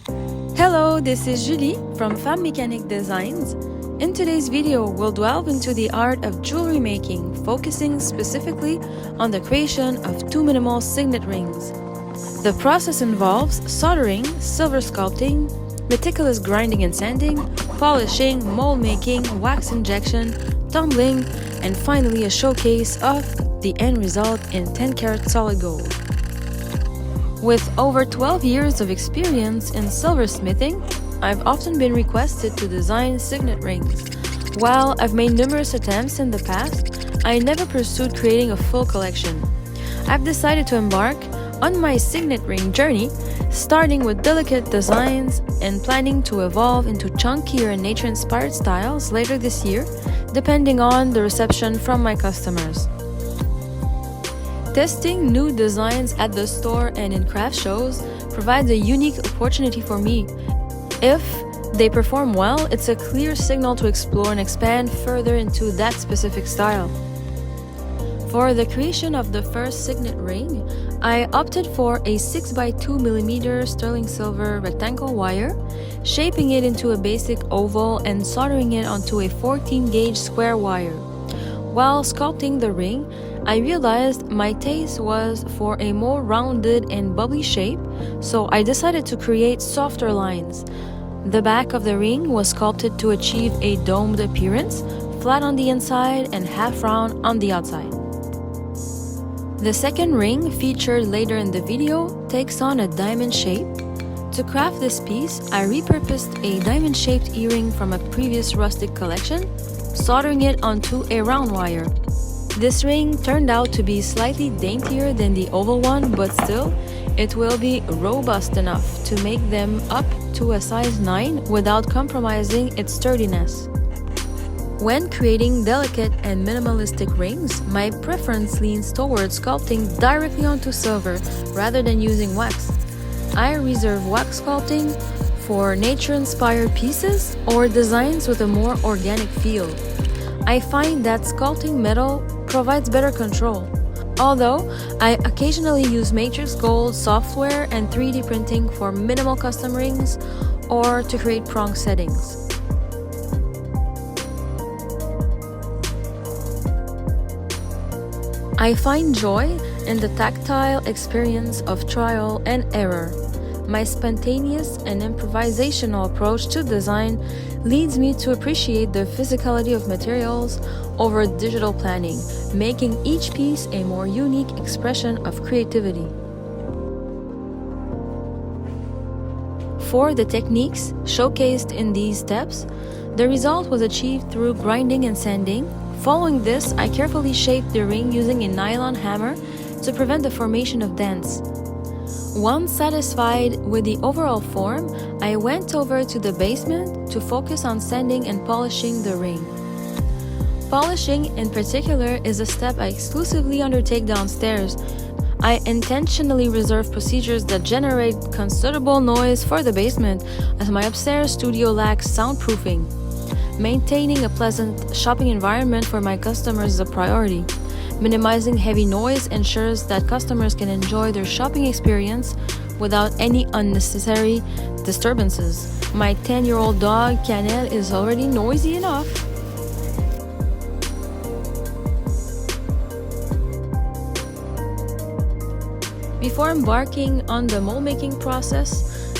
Hello, this is Julie from Femme Mecanique Designs. In today's video, we'll delve into the art of jewelry making, focusing specifically on the creation of two minimal signet rings. The process involves soldering, silver sculpting, meticulous grinding and sanding, polishing, mold making, wax injection, tumbling, and finally a showcase of the end result in 10-karat solid gold. With over 12 years of experience in silversmithing, I've often been requested to design signet rings. While I've made numerous attempts in the past, I never pursued creating a full collection. I've decided to embark on my signet ring journey, starting with delicate designs and planning to evolve into chunkier and nature-inspired styles later this year, depending on the reception from my customers. Testing new designs at the store and in craft shows provides a unique opportunity for me. If they perform well, it's a clear signal to explore and expand further into that specific style. For the creation of the first signet ring, I opted for a 6x2mm sterling silver rectangle wire, shaping it into a basic oval and soldering it onto a 14-gauge square wire. While sculpting the ring, I realized my taste was for a more rounded and bubbly shape, so I decided to create softer lines. The back of the ring was sculpted to achieve a domed appearance, flat on the inside and half round on the outside. The second ring, featured later in the video, takes on a diamond shape. To craft this piece, I repurposed a diamond-shaped earring from a previous rustic collection, soldering it onto a round wire. This ring turned out to be slightly daintier than the oval one, but still, it will be robust enough to make them up to a size 9 without compromising its sturdiness. When creating delicate and minimalistic rings, my preference leans towards sculpting directly onto silver rather than using wax. I reserve wax sculpting for nature-inspired pieces or designs with a more organic feel. I find that sculpting metal provides better control, although I occasionally use matrix gold software and 3D printing for minimal custom rings or to create prong settings. I find joy in the tactile experience of trial and error. My spontaneous and improvisational approach to design leads me to appreciate the physicality of materials over digital planning, making each piece a more unique expression of creativity. For the techniques showcased in these steps, the result was achieved through grinding and sanding. Following this, I carefully shaped the ring using a nylon hammer to prevent the formation of dents. Once satisfied with the overall form, I went over to the basement to focus on sanding and polishing the ring. Polishing in particular is a step I exclusively undertake downstairs. I intentionally reserve procedures that generate considerable noise for the basement, as my upstairs studio lacks soundproofing. Maintaining a pleasant shopping environment for my customers is a priority. Minimizing heavy noise ensures that customers can enjoy their shopping experience without any unnecessary disturbances. My 10-year-old dog, Canel, is already noisy enough. Before embarking on the mold making process,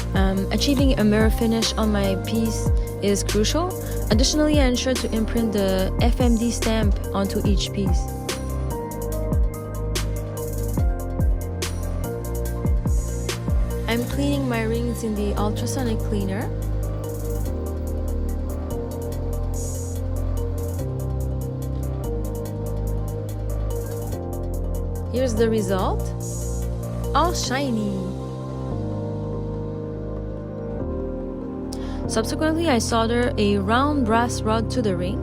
achieving a mirror finish on my piece is crucial. Additionally, I ensure to imprint the FMD stamp onto each piece. I'm cleaning my rings in the ultrasonic cleaner. Here's the result, all shiny. Subsequently, I solder a round brass rod to the ring.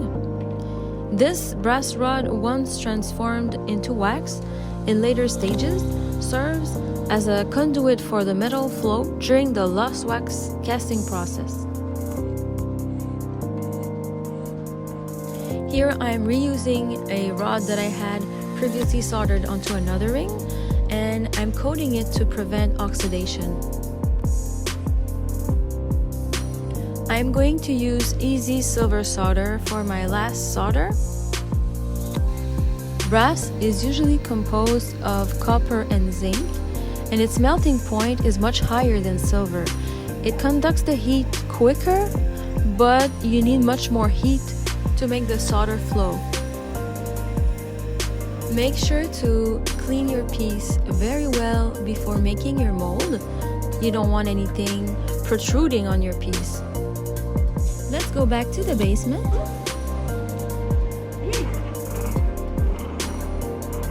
This brass rod, once transformed into wax in later stages, serves as a conduit for the metal flow during the lost wax casting process. Here I am reusing a rod that I had previously soldered onto another ring, and I'm coating it to prevent oxidation. I'm going to use easy silver solder for my last solder. Brass is usually composed of copper and zinc, and its melting point is much higher than silver. It conducts the heat quicker, but you need much more heat to make the solder flow. Make sure to clean your piece very well before making your mold. You don't want anything protruding on your piece. Let's go back to the basement.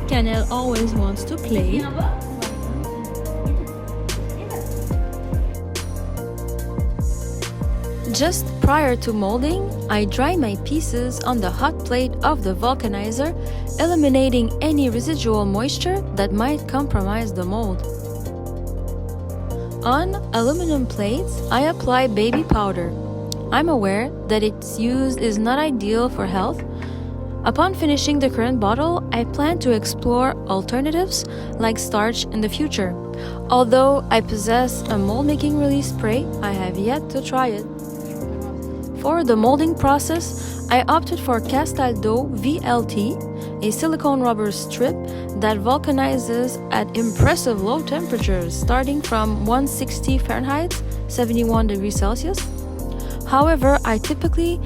Canel always wants to play. Just prior to molding, I dry my pieces on the hot plate of the vulcanizer, eliminating any residual moisture that might compromise the mold. On aluminum plates, I apply baby powder. I'm aware that its use is not ideal for health. Upon finishing the current bottle, I plan to explore alternatives like starch in the future. Although I possess a mold-making release spray, I have yet to try it. For the molding process, I opted for Castaldo VLT, a silicone rubber strip that vulcanizes at impressive low temperatures starting from 160 Fahrenheit, 71 degrees Celsius. However, I typically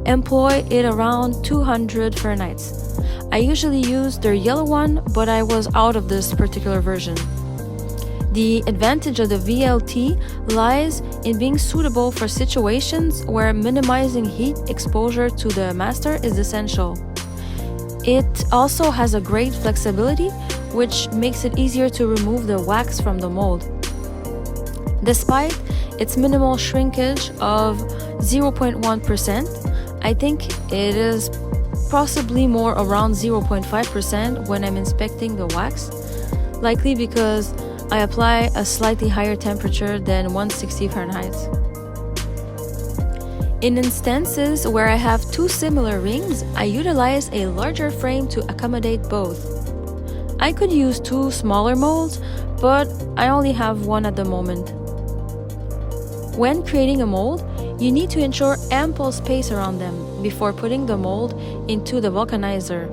employ it around 200 Fahrenheit. I usually use their yellow one, but I was out of this particular version. The advantage of the VLT lies in being suitable for situations where minimizing heat exposure to the master is essential. It also has a great flexibility, which makes it easier to remove the wax from the mold. Despite its minimal shrinkage of 0.1%, I think it is possibly more around 0.5% when I'm inspecting the wax, likely because I apply a slightly higher temperature than 160 Fahrenheit. In instances where I have two similar rings, I utilize a larger frame to accommodate both. I could use two smaller molds, but I only have one at the moment. When creating a mold, you need to ensure ample space around them before putting the mold into the vulcanizer.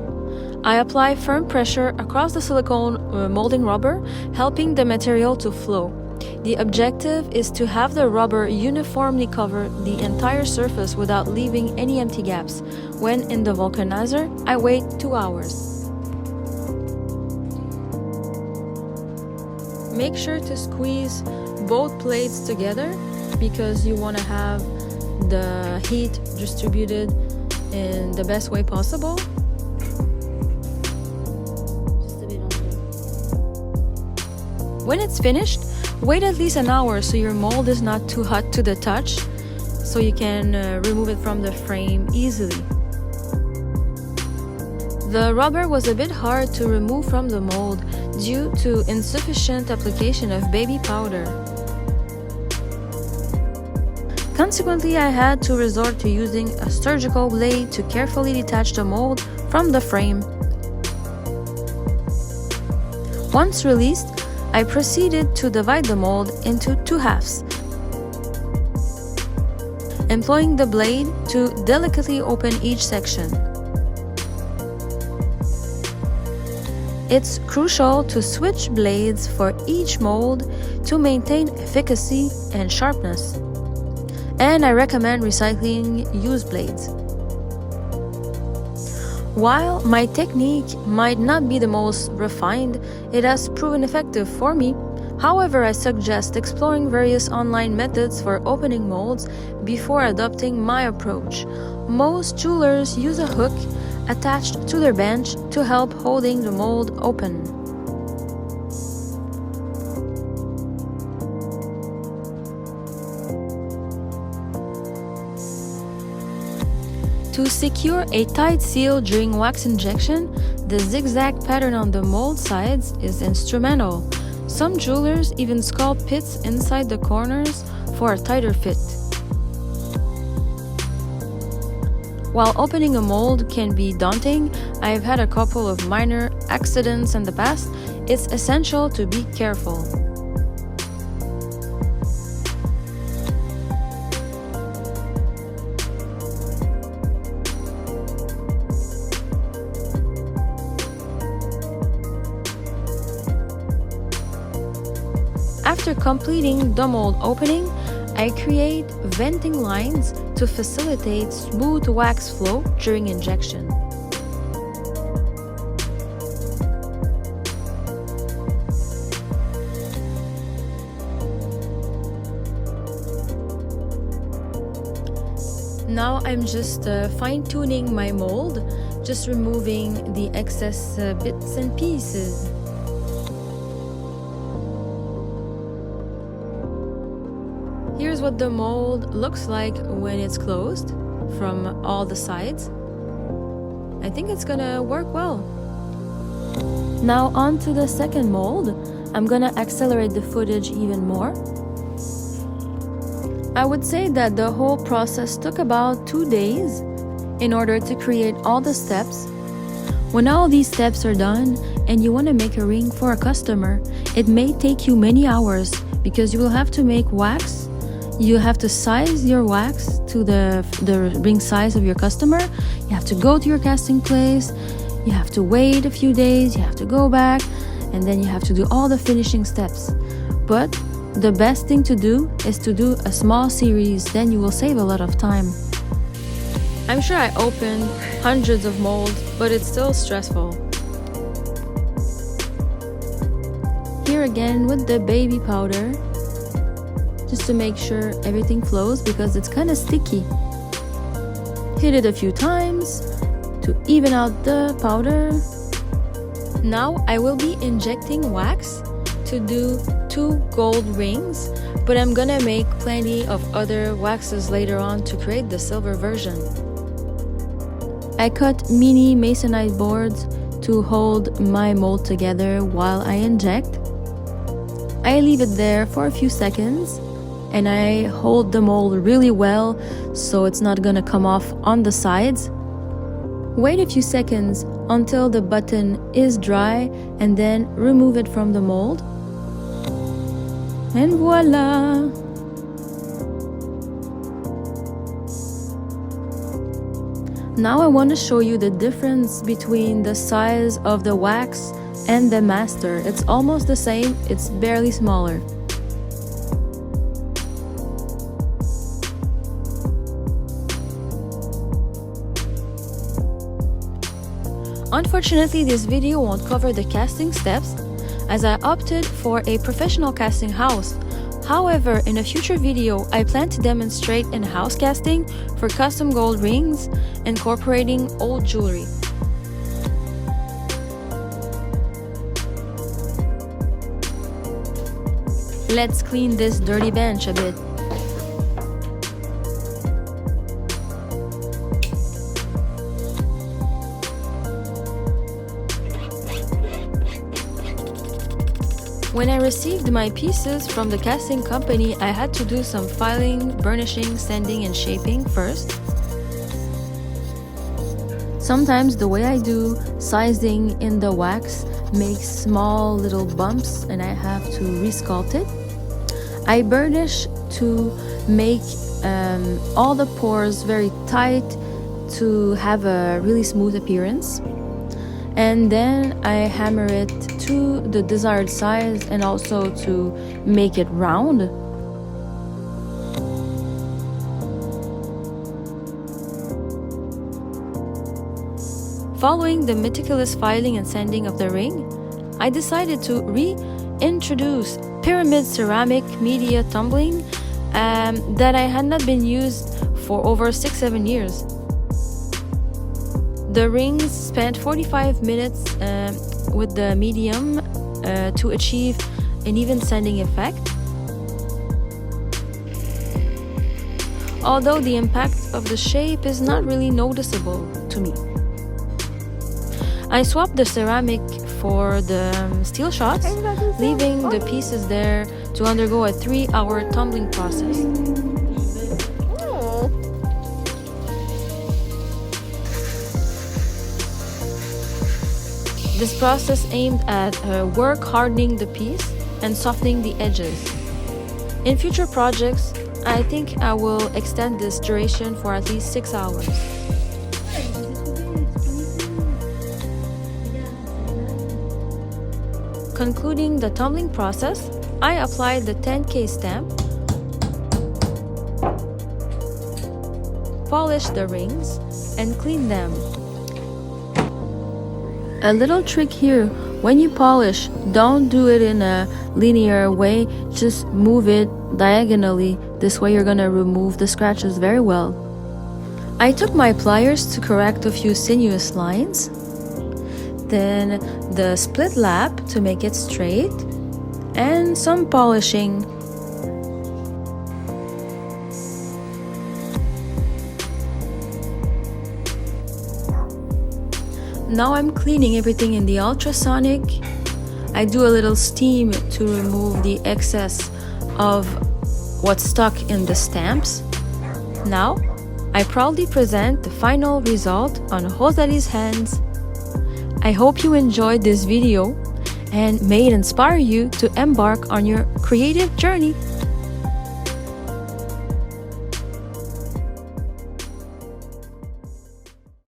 I apply firm pressure across the silicone molding rubber, helping the material to flow. The objective is to have the rubber uniformly cover the entire surface without leaving any empty gaps. When in the vulcanizer, I wait 2 hours. Make sure to squeeze both plates together because you want to have the heat distributed in the best way possible. When it's finished, wait at least an hour so your mold is not too hot to the touch, so you can remove it from the frame easily. The rubber was a bit hard to remove from the mold due to insufficient application of baby powder. Consequently, I had to resort to using a surgical blade to carefully detach the mold from the frame. Once released, I proceeded to divide the mold into 2 halves, employing the blade to delicately open each section. It's crucial to switch blades for each mold to maintain efficacy and sharpness, and I recommend recycling used blades. While my technique might not be the most refined, it has proven effective for me. However, I suggest exploring various online methods for opening molds before adopting my approach. Most jewelers use a hook attached to their bench to help holding the mold open. To secure a tight seal during wax injection, the zigzag pattern on the mold sides is instrumental. Some jewelers even sculpt pits inside the corners for a tighter fit. While opening a mold can be daunting, I've had a couple of minor accidents in the past. It's essential to be careful. completing the mold opening, I create venting lines to facilitate smooth wax flow during injection. Now I'm just fine-tuning my mold, just removing the excess bits and pieces. Here's what the mold looks like when it's closed from all the sides. I think it's gonna work well. Now on to the second mold. I'm gonna accelerate the footage even more. I would say that the whole process took about 2 days in order to create all the steps. When all these steps are done and you want to make a ring for a customer, it may take you many hours because you will have to make wax. You have to size your wax to the ring size of your customer. You have to go to your casting place. You have to wait a few days. You have to go back, and then you have to do all the finishing steps. But the best thing to do is to do a small series, then you will save a lot of time. I'm sure I opened hundreds of molds, but it's still stressful. Here again with the baby powder, just to make sure everything flows because it's kind of sticky. Hit it a few times to even out the powder. Now I will be injecting wax to do 2 gold rings, but I'm gonna make plenty of other waxes later on to create the silver version. I cut mini masonite boards to hold my mold together while I inject. I leave it there for a few seconds and I hold the mold really well so it's not gonna come off on the sides. Wait a few seconds until the button is dry and then remove it from the mold. And voila! Now I want to show you the difference between the size of the wax and the master. It's almost the same, it's barely smaller. Unfortunately, this video won't cover the casting steps, as I opted for a professional casting house. However, in a future video, I plan to demonstrate in-house casting for custom gold rings, incorporating old jewelry. Let's clean this dirty bench a bit. When I received my pieces from the casting company, I had to do some filing, burnishing, sanding, and shaping first. Sometimes the way I do sizing in the wax makes small little bumps and I have to resculpt it. I burnish to make all the pores very tight to have a really smooth appearance. And then I hammer it to the desired size and also to make it round. Following the meticulous filing and sanding of the ring, I decided to reintroduce pyramid ceramic media tumbling that I had not been used for over 6-7 years. The rings spent 45 minutes with the medium to achieve an even sanding effect. Although the impact of the shape is not really noticeable to me. I swapped the ceramic for the steel shots, leaving the pieces there to undergo a 3-hour tumbling process. This process aimed at work hardening the piece and softening the edges. In future projects, I think I will extend this duration for at least 6 hours. Concluding the tumbling process, I applied the 10K stamp, polish the rings, and clean them. A little trick here, when you polish, don't do it in a linear way, just move it diagonally. This way you're gonna remove the scratches very well. I took my pliers to correct a few sinuous lines, then the split lap to make it straight, and some polishing. Now I'm cleaning everything in the ultrasonic. I do a little steam to remove the excess of what's stuck in the stamps. Now, I proudly present the final result on Rosalie's hands. I hope you enjoyed this video and may it inspire you to embark on your creative journey.